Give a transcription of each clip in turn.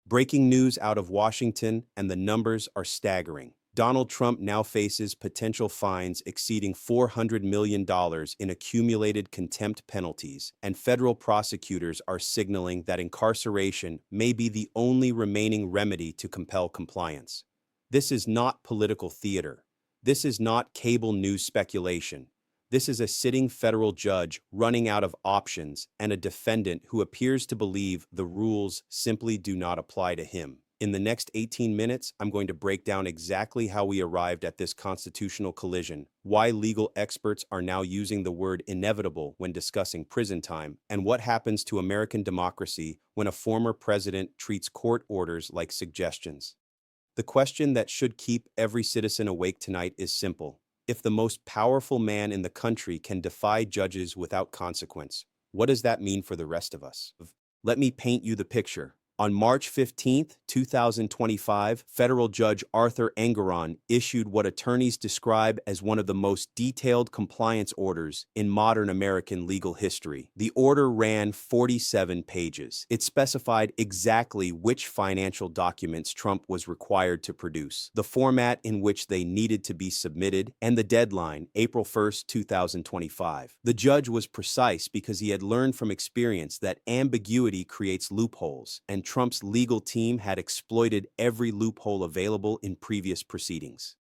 Breaking news out of Washington, and the numbers are staggering. Donald Trump now faces potential fines exceeding $400 million in accumulated contempt penalties, and federal prosecutors are signaling that incarceration may be the only remaining remedy to compel compliance. This is not political theater. This is not cable news speculation. This is a sitting federal judge running out of options and a defendant who appears to believe the rules simply do not apply to him. In the next 18 minutes, I'm going to break down exactly how we arrived at this constitutional collision, why legal experts are now using the word inevitable when discussing prison time, and what happens to American democracy when a former president treats court orders like suggestions. The question that should keep every citizen awake tonight is simple. If the most powerful man in the country can defy judges without consequence, what does that mean for the rest of us? Let me paint you the picture. On March 15, 2025, federal judge Arthur Engoron issued what attorneys describe as one of the most detailed compliance orders in modern American legal history. The order ran 47 pages. It specified exactly which financial documents Trump was required to produce, the format in which they needed to be submitted, and the deadline, April 1, 2025. The judge was precise because he had learned from experience that ambiguity creates loopholes, and Trump's legal team had exploited every loophole available in previous proceedings.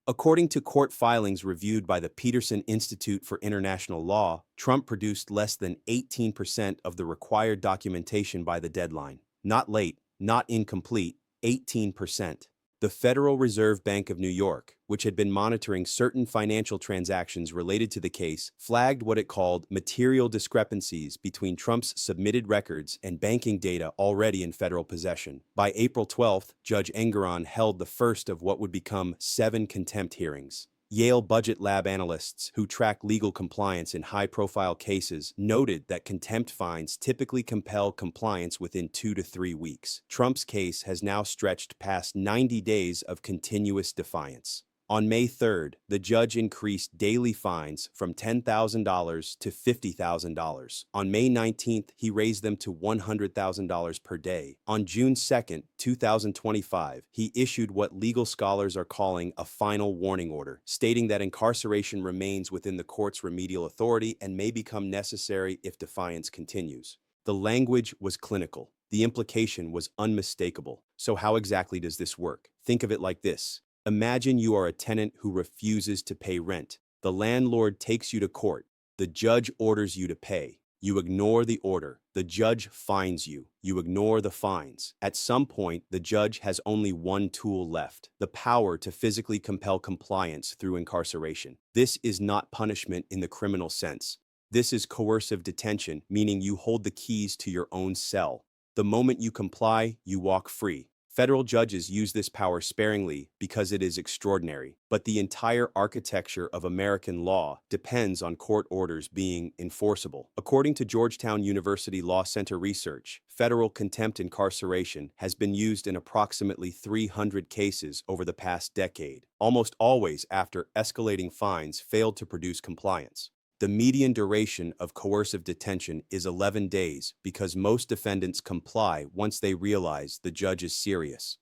According to court filings reviewed by the Peterson Institute for International Law, Trump produced less than 18% of the required documentation by the deadline. Not late, not incomplete, 18%. The Federal Reserve Bank of New York, which had been monitoring certain financial transactions related to the case, flagged what it called material discrepancies between Trump's submitted records and banking data already in federal possession. By April 12th, Judge Engoron held the first of what would become 7 contempt hearings. Yale Budget Lab analysts who track legal compliance in high-profile cases noted that contempt fines typically compel compliance within 2 to 3 weeks. Trump's case has now stretched past 90 days of continuous defiance. On May 3rd, the judge increased daily fines from $10,000 to $50,000. On May 19th, he raised them to $100,000 per day. On June 2nd, 2025, he issued what legal scholars are calling a final warning order, stating that incarceration remains within the court's remedial authority and may become necessary if defiance continues. The language was clinical. The implication was unmistakable. So how exactly does this work? Think of it like this. Imagine you are a tenant who refuses to pay rent. The landlord takes you to court. The judge orders you to pay. You ignore the order. The judge fines you. You ignore the fines. At some point, the judge has only one tool left: the power to physically compel compliance through incarceration. This is not punishment in the criminal sense. This is coercive detention, meaning you hold the keys to your own cell. The moment you comply, you walk free. Federal judges use this power sparingly because it is extraordinary, but the entire architecture of American law depends on court orders being enforceable. According to Georgetown University Law Center research, federal contempt incarceration has been used in approximately 300 cases over the past decade, almost always after escalating fines failed to produce compliance. The median duration of coercive detention is 11 days because most defendants comply once they realize the judge is serious.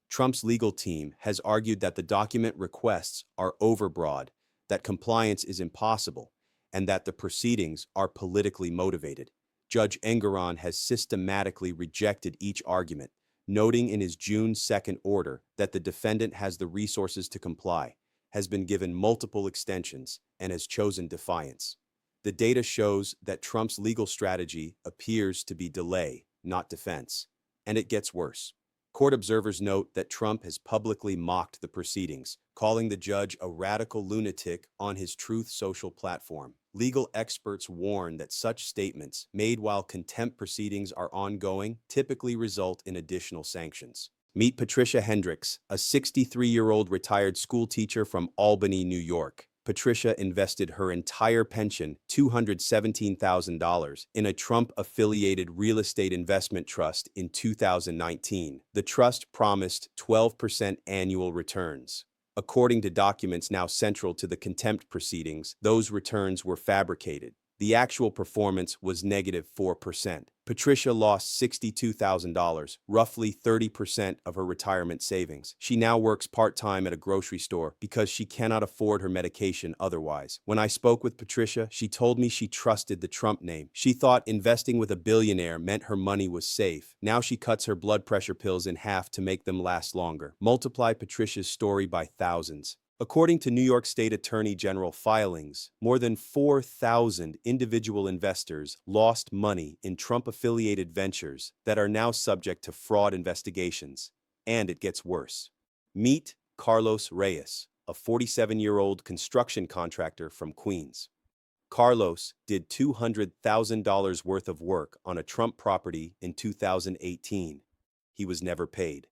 Trump's legal team has argued that the document requests are overbroad, that compliance is impossible, and that the proceedings are politically motivated. Judge Engoron has systematically rejected each argument, noting in his June 2nd order that the defendant has the resources to comply, has been given multiple extensions, and has chosen defiance. The data shows that Trump's legal strategy appears to be delay, not defense. And it gets worse. Court observers note that Trump has publicly mocked the proceedings, calling the judge a radical lunatic on his Truth Social platform. Legal experts warn that such statements, made while contempt proceedings are ongoing, typically result in additional sanctions. Meet Patricia Hendricks, a 63-year-old retired schoolteacher from Albany, New York. Patricia invested her entire pension, $217,000, in a Trump-affiliated real estate investment trust in 2019. The trust promised 12% annual returns. According to documents now central to the contempt proceedings, those returns were fabricated. The actual performance was negative 4%. Patricia lost $62,000, roughly 30% of her retirement savings. She now works part-time at a grocery store because she cannot afford her medication otherwise. When I spoke with Patricia, she told me she trusted the Trump name. She thought investing with a billionaire meant her money was safe. Now she cuts her blood pressure pills in half to make them last longer. Multiply Patricia's story by thousands. According to New York State Attorney General filings, more than 4,000 individual investors lost money in Trump-affiliated ventures that are now subject to fraud investigations. And it gets worse. Meet Carlos Reyes, a 47-year-old construction contractor from Queens. Carlos did $200,000 worth of work on a Trump property in 2018. He was never paid.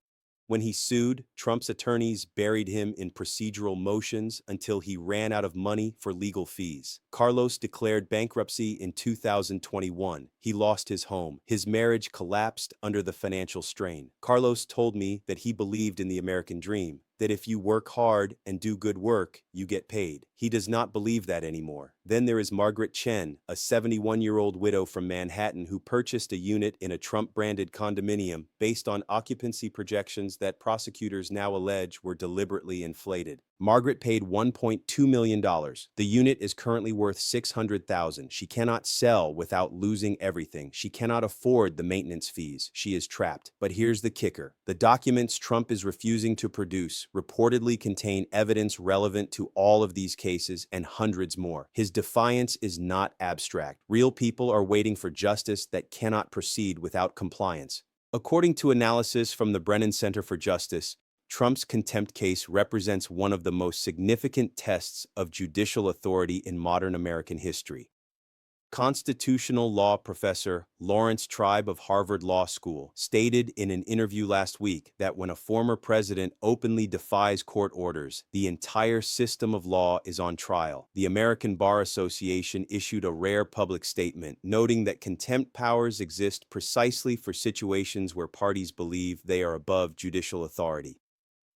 When he sued, Trump's attorneys buried him in procedural motions until he ran out of money for legal fees. Carlos declared bankruptcy in 2021. He lost his home. His marriage collapsed under the financial strain. Carlos told me that he believed in the American dream, that if you work hard and do good work, you get paid. He does not believe that anymore. Then there is Margaret Chen, a 71-year-old widow from Manhattan who purchased a unit in a Trump-branded condominium based on occupancy projections that prosecutors now allege were deliberately inflated. Margaret paid $1.2 million. The unit is currently worth $600,000. She cannot sell without losing everything. She cannot afford the maintenance fees. She is trapped. But here's the kicker. The documents Trump is refusing to produce reportedly contain evidence relevant to all of these cases and hundreds more. His defiance is not abstract. Real people are waiting for justice that cannot proceed without compliance. According to analysis from the Brennan Center for Justice, Trump's contempt case represents one of the most significant tests of judicial authority in modern American history. Constitutional law professor Lawrence Tribe of Harvard Law School stated in an interview last week that when a former president openly defies court orders, the entire system of law is on trial. The American Bar Association issued a rare public statement noting that contempt powers exist precisely for situations where parties believe they are above judicial authority.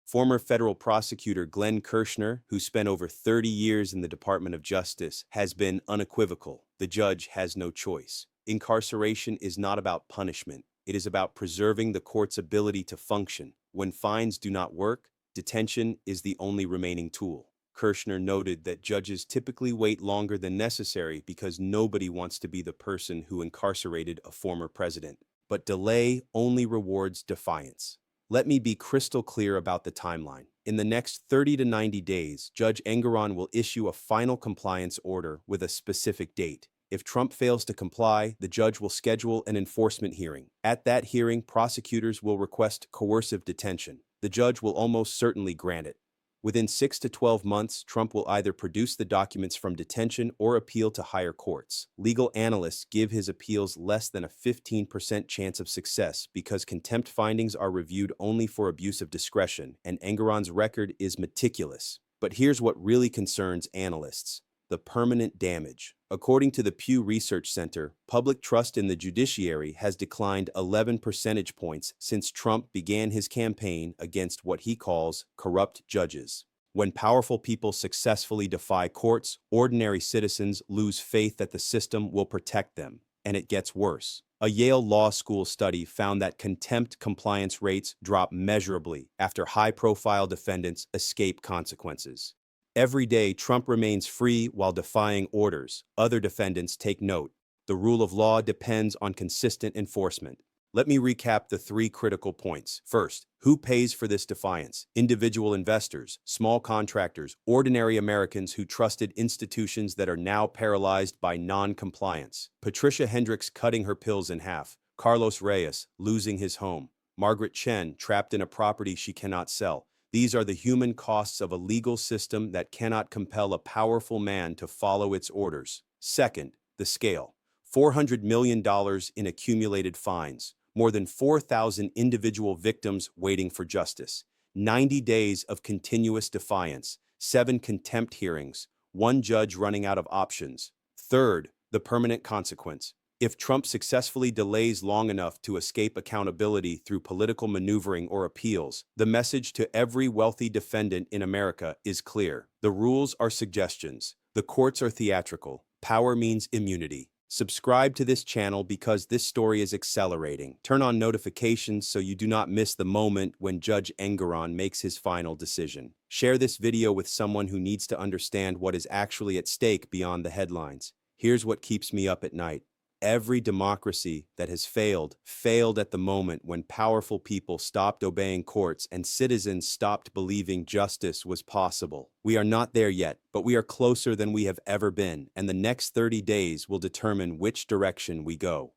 Former federal prosecutor Glenn Kirshner, who spent over 30 years in the Department of Justice, has been unequivocal. The judge has no choice. Incarceration is not about punishment. It is about preserving the court's ability to function. When fines do not work, detention is the only remaining tool. Kirshner noted that judges typically wait longer than necessary because nobody wants to be the person who incarcerated a former president. But delay only rewards defiance. Let me be crystal clear about the timeline. In the next 30 to 90 days, Judge Engoron will issue a final compliance order with a specific date. If Trump fails to comply, the judge will schedule an enforcement hearing. At that hearing, prosecutors will request coercive detention. The judge will almost certainly grant it. Within 6 to 12 months, Trump will either produce the documents from detention or appeal to higher courts. Legal analysts give his appeals less than a 15% chance of success because contempt findings are reviewed only for abuse of discretion, and Engoron's record is meticulous. But here's what really concerns analysts: the permanent damage. According to the Pew Research Center, public trust in the judiciary has declined 11 percentage points since Trump began his campaign against what he calls corrupt judges. When powerful people successfully defy courts, ordinary citizens lose faith that the system will protect them. And it gets worse. A Yale Law School study found that contempt compliance rates drop measurably after high-profile defendants escape consequences. Every day, Trump remains free while defying orders. Other defendants take note. The rule of law depends on consistent enforcement. Let me recap the 3 critical points. First, who pays for this defiance? Individual investors, small contractors, ordinary Americans who trusted institutions that are now paralyzed by non-compliance. Patricia Hendricks cutting her pills in half. Carlos Reyes losing his home. Margaret Chen trapped in a property she cannot sell. These are the human costs of a legal system that cannot compel a powerful man to follow its orders. Second, the scale. $400 million in accumulated fines. More than 4,000 individual victims waiting for justice. 90 days of continuous defiance. 7 contempt hearings. 1 judge running out of options. Third, the permanent consequence. If Trump successfully delays long enough to escape accountability through political maneuvering or appeals, the message to every wealthy defendant in America is clear. The rules are suggestions. The courts are theatrical. Power means immunity. Subscribe to this channel because this story is accelerating. Turn on notifications so you do not miss the moment when Judge Engoron makes his final decision. Share this video with someone who needs to understand what is actually at stake beyond the headlines. Here's what keeps me up at night. Every democracy that has failed at the moment when powerful people stopped obeying courts and citizens stopped believing justice was possible. We are not there yet, but we are closer than we have ever been, and the next 30 days will determine which direction we go.